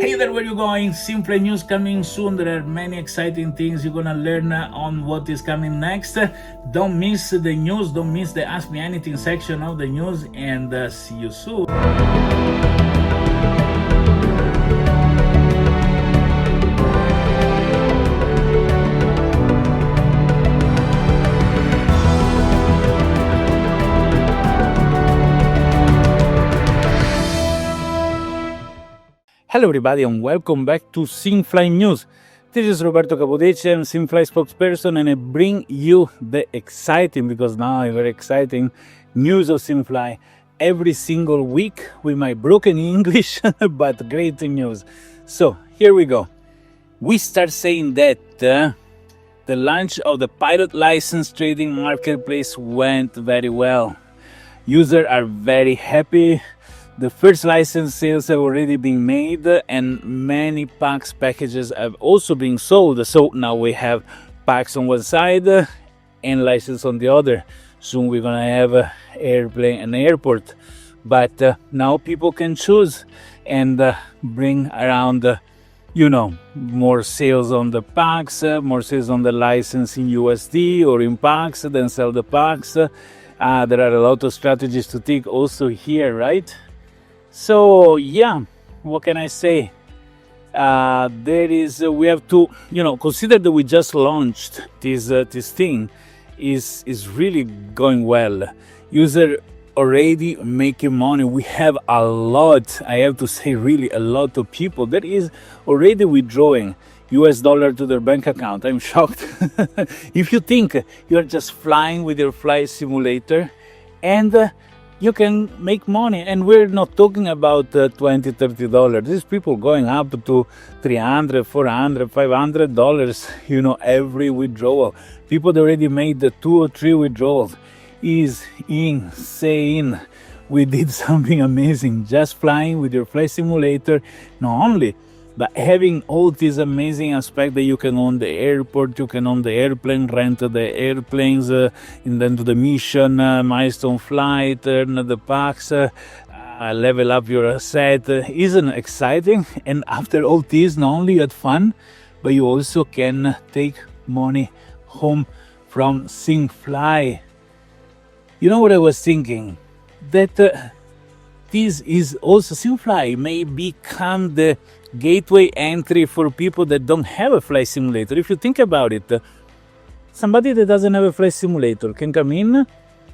Hey there, where you going? SimFly news coming soon. There are many exciting things you're gonna learn on what is coming next. Don't miss the news, don't miss the Ask Me Anything section of the news, and see you soon. Hello everybody and welcome back to SimFly News. This is Roberto Capodeci, I'm SimFly spokesperson, and I bring you the exciting, because now very exciting, news of SimFly every single week with my broken English, but great news. So here we go. We start saying that the launch of the pilot license trading marketplace went very well. Users are very happy. The first license sales have already been made and many packages have also been sold. So now we have packs on one side and license on the other. Soon we're gonna have an airplane and airport. But now people can choose and bring around, more sales on the packs, more sales on the license in USD or in packs, then sell the packs. There are a lot of strategies to take also here, right? So yeah, what can I say? We have to, consider that we just launched this thing is really going well. User already making money. We have a lot, I have to say, really a lot of people that is already withdrawing US dollar to their bank account. I'm shocked. If you think you're just flying with your flight simulator and you can make money, and we're not talking about $20, $30. These people going up to $300, $400, $500, every withdrawal. People that already made the 2 or 3 withdrawals is insane. We did something amazing, just flying with your flight simulator, not only, but having all these amazing aspects that you can own the airport, you can own the airplane, rent the airplanes, and then do the mission, milestone flight, earn the packs, level up your asset. Isn't it exciting? And after all this, not only you had fun, but you also can take money home from SimFly. You know what I was thinking? That this is also, SimFly may become the gateway entry for people that don't have a flight simulator. If you think about it, somebody that doesn't have a flight simulator can come in,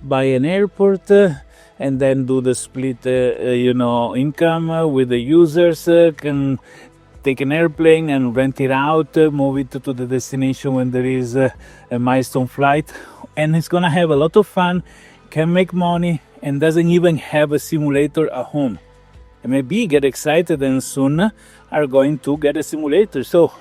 buy an airport, and then do the split, income with the users, can take an airplane and rent it out, move it to the destination when there is a milestone flight, and it's gonna have a lot of fun, can make money, and doesn't even have a simulator at home. And maybe get excited and soon are going to get a simulator. So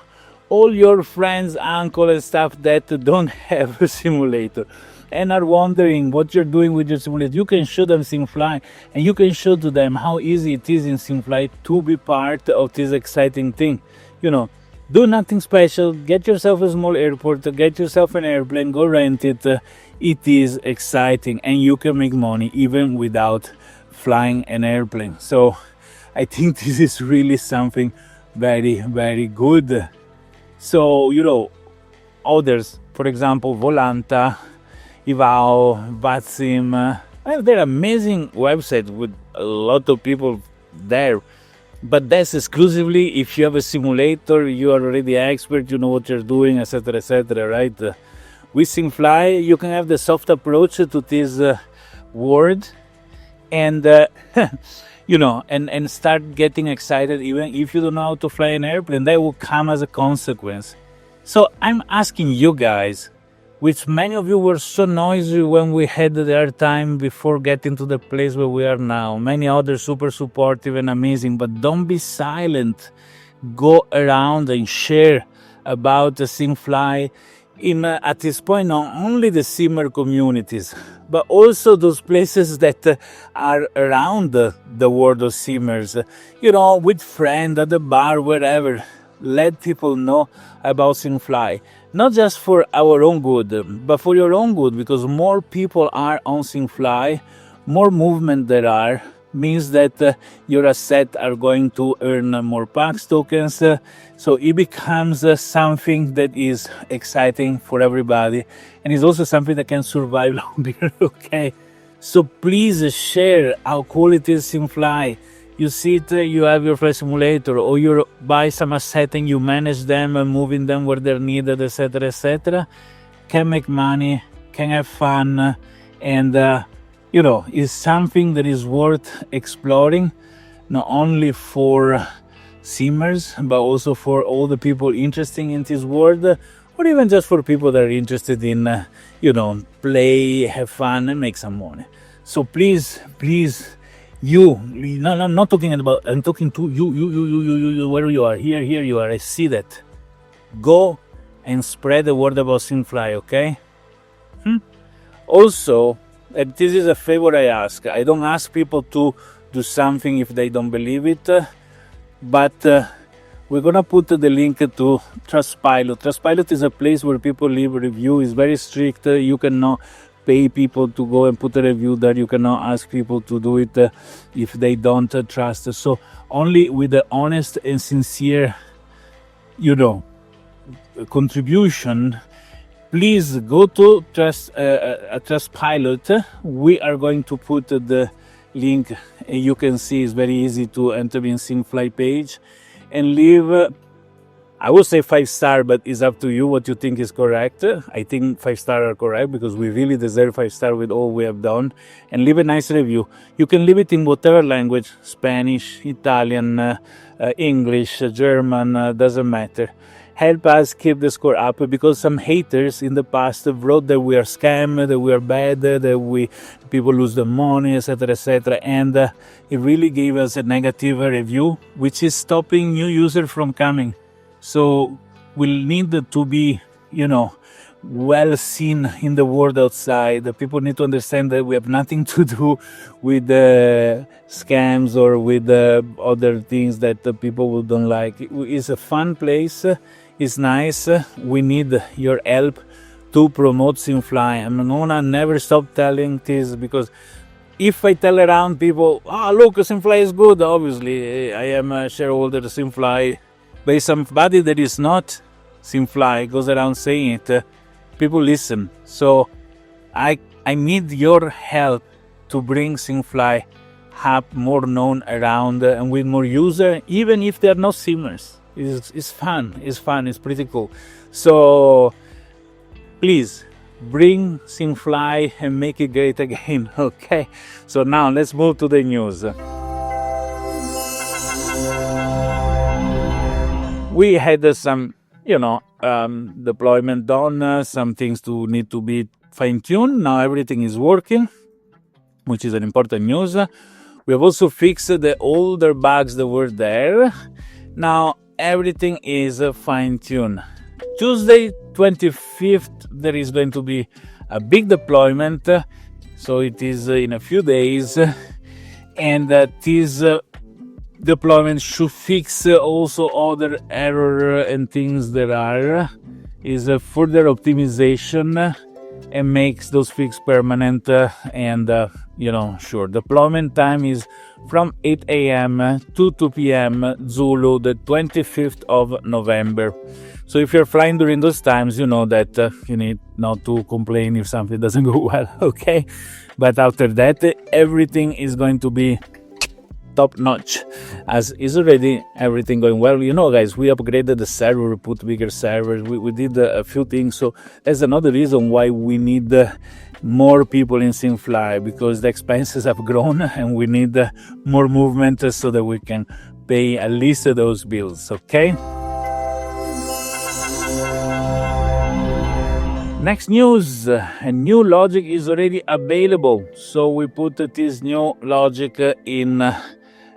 all your friends, uncle and stuff that don't have a simulator and are wondering what you're doing with your simulator, you can show them SimFly, and you can show to them how easy it is in SimFly to be part of this exciting thing. Do nothing special, get yourself a small airport, get yourself an airplane, go rent it. It is exciting and you can make money even without flying an airplane. So I think this is really something very, very good. So, others, for example, Volanta, Ivao, Vatsim, they're amazing websites with a lot of people there. But that's exclusively if you have a simulator, you are already an expert, you know what you're doing, etc., right? With SimFly, you can have the soft approach to this world and and start getting excited even if you don't know how to fly an airplane. That will come as a consequence. So I'm asking you guys, which many of you were so noisy when we had the airtime before getting to the place where we are now. Many others super supportive and amazing, but don't be silent. Go around and share about the SimFly at this point, not only the simmer communities, but also those places that are around the world of simmers, with friends at the bar, wherever. Let people know about SimFly, not just for our own good, but for your own good, because more people are on SimFly, more movement there are, means that your asset are going to earn more PAX tokens. So it becomes something that is exciting for everybody, and is also something that can survive longer. Okay, so please share how cool it is, SimFly. You see it, you have your flight simulator, or you buy some asset and you manage them, moving them where they're needed, etc., etc. Can make money, can have fun, and is something that is worth exploring, not only for simmers, but also for all the people interested in this world, or even just for people that are interested in, play, have fun, and make some money. So please, no, I'm not talking about, I'm talking to you, where you are, here you are, I see that. Go and spread the word about SimFly, okay? Also, and this is a favor I ask. I don't ask people to do something if they don't believe it, but we're gonna put the link to Trustpilot. Trustpilot is a place where people leave a review. It's very strict. You cannot pay people to go and put a review there. You cannot ask people to do it if they don't trust. So only with the honest and sincere, contribution. Please go to Trustpilot. We are going to put the link. You can see it's very easy to enter in SimFly page and leave. I would say 5-star, but it's up to you what you think is correct. I think 5-star are correct because we really deserve 5-star with all we have done. And leave a nice review. You can leave it in whatever language: Spanish, Italian, English, German, doesn't matter. Help us keep the score up, because some haters in the past wrote that we are scam, that we are bad, that people lose their money, etc., etc. And it really gave us a negative review, which is stopping new users from coming. So we'll need to be, well seen in the world outside. The people need to understand that we have nothing to do with scams or with other things that the people don't like. It's a fun place. It's nice. We need your help to promote SimFly. I'm gonna never stop telling this, because if I tell around people, look, SimFly is good, obviously I am a shareholder of SimFly, but if somebody that is not SimFly goes around saying it, people listen. So I need your help to bring SimFly up more known around and with more users, even if they're not simmers. It's fun, it's pretty cool. So please bring SimFly and make it great again, okay? So now let's move to the news. We had some, deployment done, some things need to be fine-tuned. Now everything is working, which is an important news. We have also fixed the older bugs that were there. Now everything is fine-tuned. Tuesday 25th, there is going to be a big deployment. So it is in a few days. And this deployment should fix also other error and things that are. Is a further optimization and makes those fixes permanent. Sure. Deployment time is from 8 a.m. to 2 p.m. Zulu, the 25th of November. So if you're flying during those times, you know that you need not to complain if something doesn't go well, okay? But after that, everything is going to be top notch, as is already everything going well. Guys, we upgraded the server, we put bigger servers, we did a few things. So that's another reason why we need more people in SimFly, because the expenses have grown and we need more movement so that we can pay at least those bills, okay? Next news, a new logic is already available. So we put this new logic in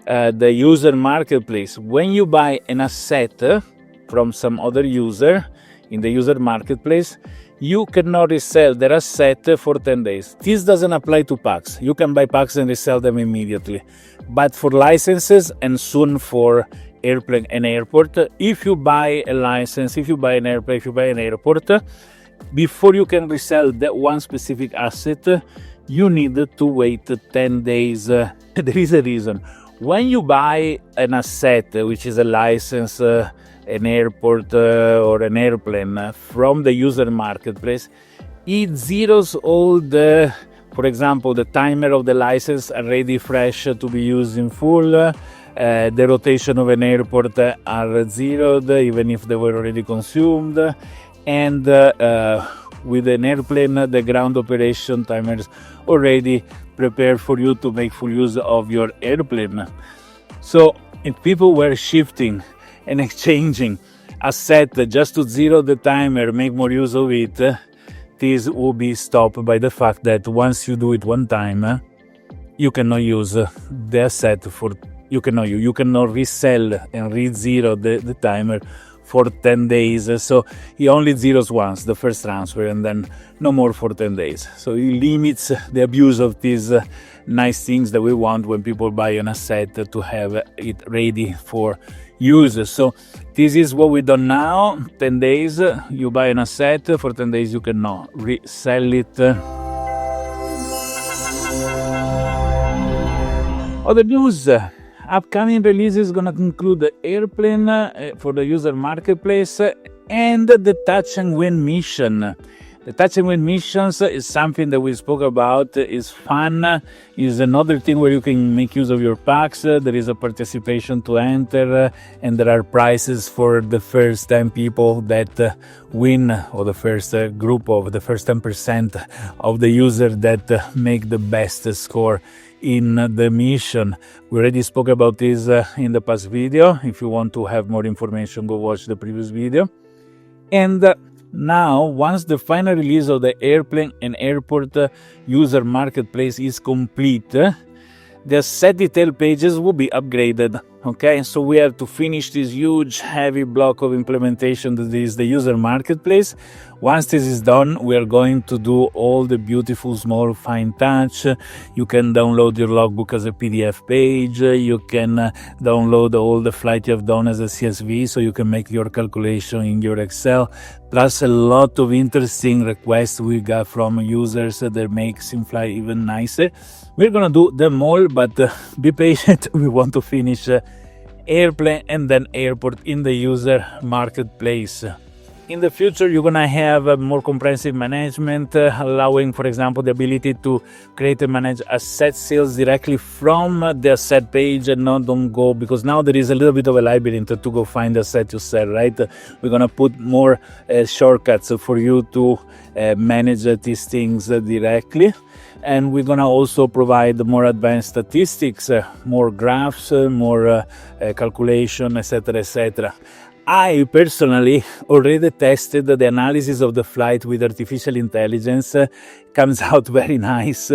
the user marketplace. When you buy an asset from some other user in the user marketplace, you cannot resell their asset for 10 days. This doesn't apply to packs. You can buy packs and resell them immediately. But for licenses and soon for airplane and airport, if you buy a license, if you buy an airplane, if you buy an airport, before you can resell that one specific asset, you need to wait 10 days. There is a reason. When you buy an asset, which is a license, an airport or an airplane from the user marketplace, it zeroes all the, for example, the timer of the license already fresh to be used in full. The rotation of an airport are zeroed, even if they were already consumed. And with an airplane, the ground operation timers already prepared for you to make full use of your airplane. So if people were shifting and exchanging asset just to zero the timer, make more use of it, this will be stopped by the fact that once you do it one time, you cannot use the asset for, you cannot resell and re-zero the timer for 10 days. So he only zeroes once, the first transfer, and then no more for 10 days. So he limits the abuse of these nice things that we want when people buy an asset to have it ready for use. So this is what we done now. 10 days, you buy an asset, for 10 days you cannot resell it. Other news. Upcoming releases gonna include the airplane for the user marketplace and the touch and win mission. The touch and win missions is something that we spoke about. Is fun. Is another thing where you can make use of your packs. There is a participation to enter, and there are prizes for the first 10 people that win, or the first group of the first 10% of the user that make the best score in the mission. We already spoke about this in the past video. If you want to have more information, go watch the previous video. And now, once the final release of the airplane and airport user marketplace is complete, the set detail pages will be upgraded. Okay, so we have to finish this huge heavy block of implementation that is the user marketplace. Once this is done, we are going to do all the beautiful small fine touch. You can download your logbook as a PDF page. You can download all the flight you have done as a CSV, so you can make your calculation in your Excel. Plus a lot of interesting requests we got from users that make SimFly even nicer. We're gonna do them all, but be patient. We want to finish airplane and then airport in the user marketplace. In the future, you're gonna have more comprehensive management, allowing, for example, the ability to create and manage asset sales directly from the asset page and not don't go, because now there is a little bit of a labyrinth to go find the asset you sell, right? We're gonna put more shortcuts for you to manage these things directly. And we're gonna also provide more advanced statistics, more graphs, more calculation, etc., etc. I personally already tested the analysis of the flight with artificial intelligence. Comes out very nice.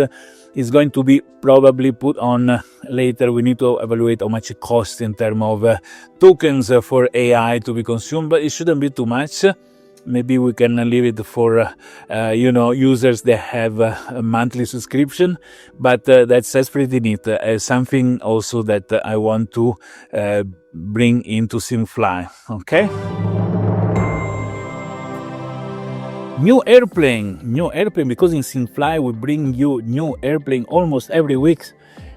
It's going to be probably put on later. We need to evaluate how much it costs in terms of tokens for AI to be consumed, but it shouldn't be too much. Maybe we can leave it for, users that have a monthly subscription, but that's pretty neat. Something also that I want to bring into SimFly, okay? New airplane, because in SimFly we bring you new airplane almost every week.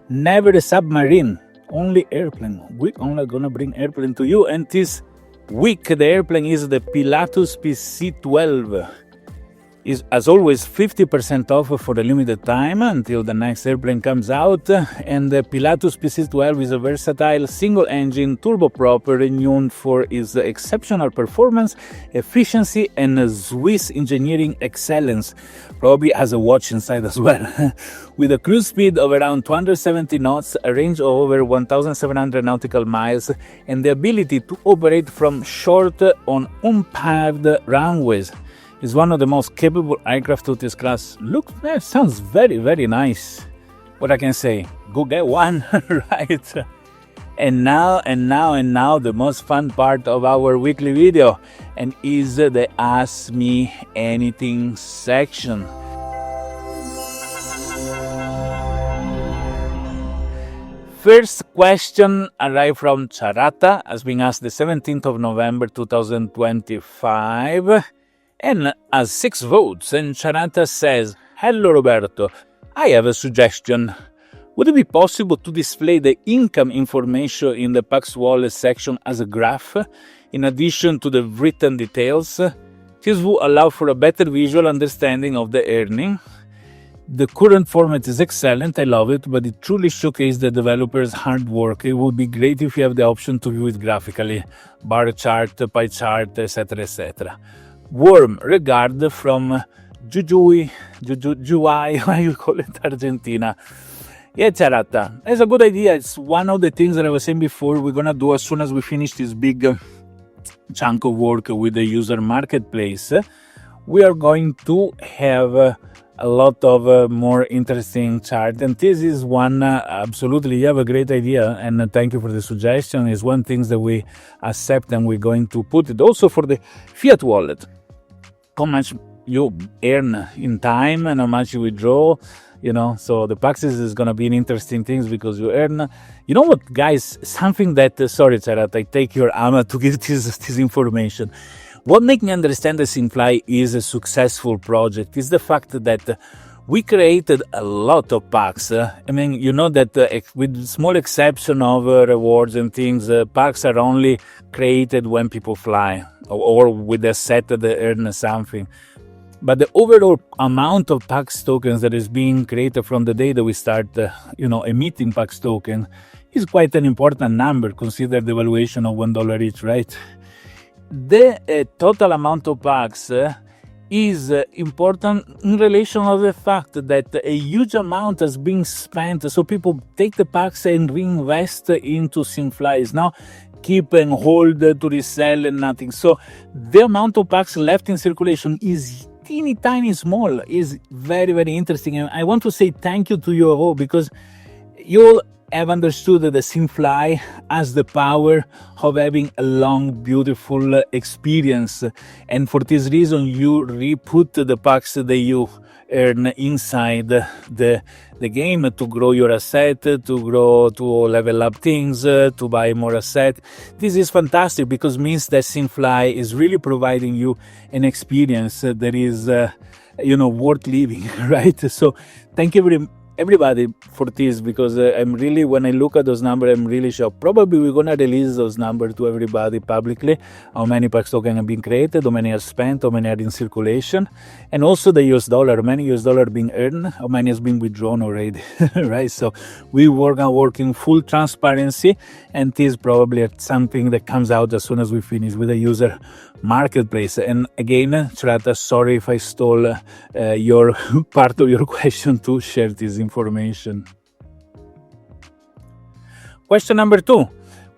Never a submarine, only airplane. We're only gonna bring airplane to you, and this week the airplane is the Pilatus PC-12. Is, as always, 50% off for a limited time until the next airplane comes out. And the Pilatus PC-12 is a versatile single-engine turboprop renowned for its exceptional performance, efficiency, and Swiss engineering excellence. Probably has a watch inside as well. With a cruise speed of around 270 knots, a range of over 1,700 nautical miles, and the ability to operate from short on unpaved runways. Is one of the most capable aircraft of this class. Look, that sounds very, very nice. What I can say, go get one, right? And now, the most fun part of our weekly video, and is the Ask Me Anything section. First question arrived from Charata, has been asked the 17th of November 2025. And has 6 votes, and Charanta says, "Hello Roberto, I have a suggestion. Would it be possible to display the income information in the Pax Wallet section as a graph, in addition to the written details? This will allow for a better visual understanding of the earning. The current format is excellent, I love it, but it truly showcases the developers' hard work. It would be great if you have the option to view it graphically, bar chart, pie chart, etc., etc. Warm regard from Jujuy, how you call it, Argentina. Yeah, Charata, it's a good idea. It's one of the things that I was saying before we're gonna do as soon as we finish this big chunk of work with the user marketplace. We are going to have a lot of more interesting chart, and this is one absolutely. You have a great idea, and thank you for the suggestion. Is one thing that we accept, and we're going to put it also for the fiat wallet. How much you earn in time and how much you withdraw, so the Paxes is going to be an interesting thing because you earn. You know what, guys, something that sorry Charat, I take your armor to give this information. What makes me understand that SimFly is a successful project is the fact that we created a lot of packs. I mean, you know that with small exception of rewards and things, packs are only created when people fly or with a set that they earn something. But the overall amount of PAX tokens that is being created from the day that we start, emitting PAX token is quite an important number. Consider the valuation of $1 each, right? The total amount of PAX is important in relation of the fact that a huge amount has been spent. So people take the PAX and reinvest into SimFly. It's now keep and hold to resell and nothing. So the amount of PAX left in circulation is tiny small, is very, very interesting. And I want to say thank you to you all because you all have understood that the SimFly has the power of having a long, beautiful experience. And for this reason, you re-put the packs that you earn inside the game to grow your asset, to level up things, to buy more asset. This is fantastic because it means that SimFly is really providing you an experience that is, worth living, right? So thank you everybody for this because I'm really, when I look at those numbers, I'm really shocked. Probably we're going to release those numbers to everybody publicly, how many PAX tokens have been created, how many are spent, how many are in circulation, and also the US dollar, how many US dollar being earned, how many has been withdrawn already, right? So we work in full transparency, and this is probably something that comes out as soon as we finish with the user marketplace. And again, Trata, sorry if I stole your part of your question to share this information. Question number two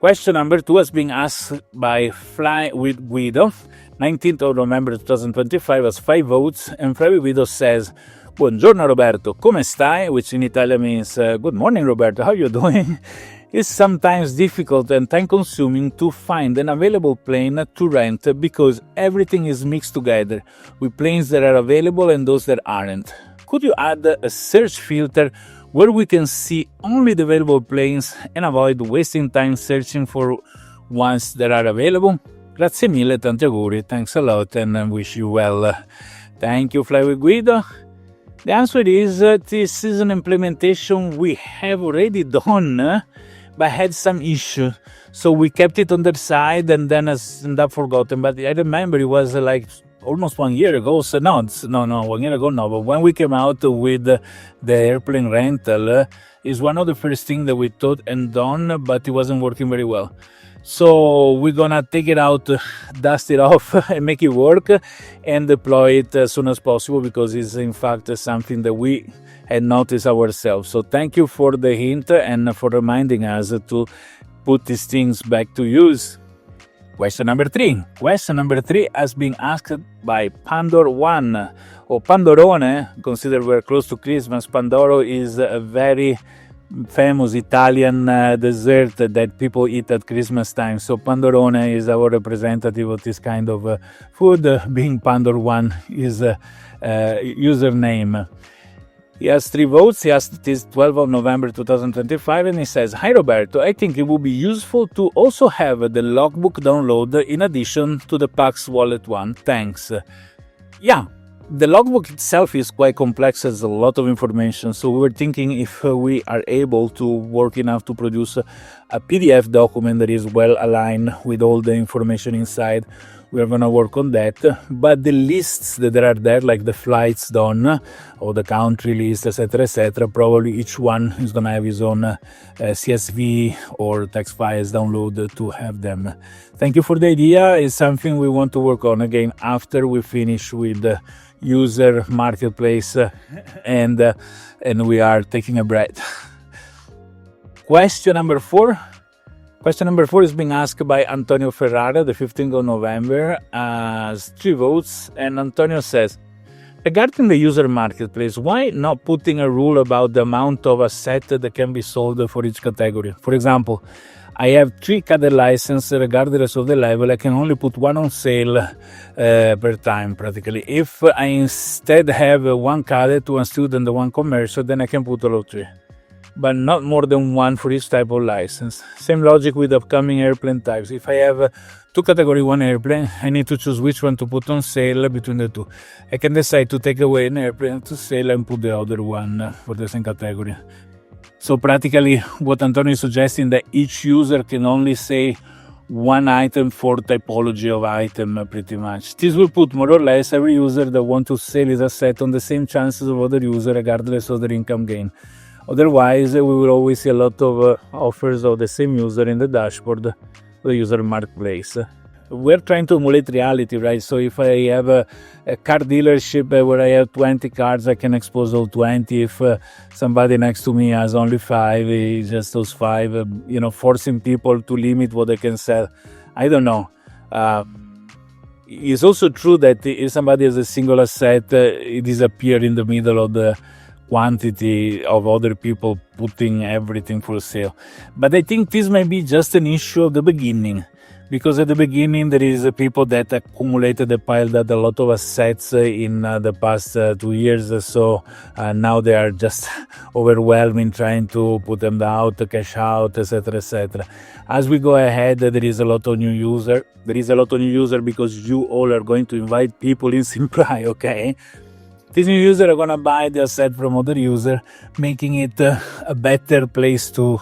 has been asked by Fly with Guido, 19th of November 2025, has 5 votes, and Fly with Guido says, "Buongiorno Roberto, come stai?" which in Italian means good morning Roberto, how are you doing? It's sometimes difficult and time-consuming to find an available plane to rent because everything is mixed together with planes that are available and those that aren't. Could you add a search filter where we can see only the available planes and avoid wasting time searching for ones that are available? Grazie mille, tanti auguri, thanks a lot, and I wish you well. Thank you, Fly with Guido. The answer is this is an implementation we have already done, but had some issue, so we kept it on the side and then ended up forgotten. But I remember it was almost 1 year ago. So no, 1 year ago, no. But when we came out with the airplane rental, is one of the first things that we thought and done, but it wasn't working very well. So we're gonna take it out, dust it off, and make it work, and deploy it as soon as possible because it's in fact something that we had noticed ourselves. So thank you for the hint and for reminding us to put these things back to use. Question number 3. Question number 3 has been asked by Pandor1 or Pandorone. Consider we're close to Christmas. Pandoro is a very famous Italian dessert that people eat at Christmas time. So Pandorone is our representative of this kind of food, being Pandor1 is a username. He has 3 votes. He asked this 12th of November 2025, and he says, "Hi Roberto, I think it would be useful to also have the logbook download in addition to the Pax Wallet one. Thanks." Yeah, The logbook itself is quite complex, has a lot of information, so we were thinking if we are able to work enough to produce a PDF document that is well aligned with all the information inside. We are going to work on that, but the lists that are there, like the flights done or the country list, etc., probably each one is going to have his own CSV or text files downloaded to have them. Thank you for the idea. It's something we want to work on again after we finish with the user marketplace and we are taking a breath. Question number 4 is being asked by Antonio Ferrara, the 15th of November, as 3 votes. And Antonio says, regarding the user marketplace, why not putting a rule about the amount of asset that can be sold for each category? For example, I have 3 cadet licenses, regardless of the level. I can only put 1 on sale per time, practically. If I instead have 1 cadet, 1 student, and 1 commercial, then I can put all of 3. But not more than 1 for each type of license. Same logic with upcoming airplane types. If I have 2 category 1 airplane, I need to choose which one to put on sale between the 2. I can decide to take away an airplane to sale and put the other one for the same category. So practically what Antonio is suggesting that each user can only say 1 item for typology of item, pretty much. This will put more or less every user that want to sell his asset on the same chances of other user, regardless of their income gain. Otherwise, we will always see a lot of offers of the same user in the dashboard of the user marketplace. We're trying to emulate reality, right? So if I have a car dealership where I have 20 cars, I can expose all 20. If somebody next to me has only 5, it's just those 5, forcing people to limit what they can sell. I don't know. It's also true that if somebody has a single asset, it disappears in the middle of the quantity of other people putting everything for sale. But I think this may be just an issue of the beginning, because at the beginning there is people that accumulated and piled up a lot of assets in the past 2 years, so now they are just overwhelming trying to put them out, cash out, etc. As we go ahead, there is a lot of new user. There is a lot of new user because you all are going to invite people in SimFly, okay? These new users are going to buy the asset from other user, making it a better place to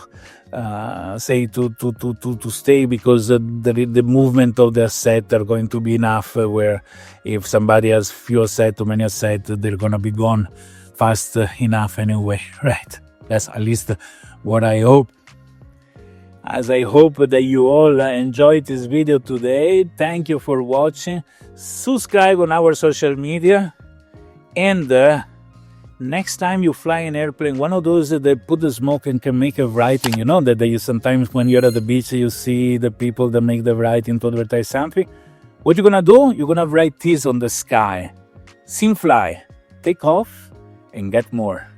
stay, because the movement of the asset are going to be enough where if somebody has few asset, too many asset, they're going to be gone fast enough anyway, right? That's at least what I hope. As I hope that you all enjoyed this video today. Thank you for watching. Subscribe on our social media. And next time you fly an airplane, one of those that put the smoke and can make a writing, that you sometimes when you're at the beach, you see the people that make the writing to advertise something. What you're going to do? You're going to write this on the sky. SimFly, take off and get more.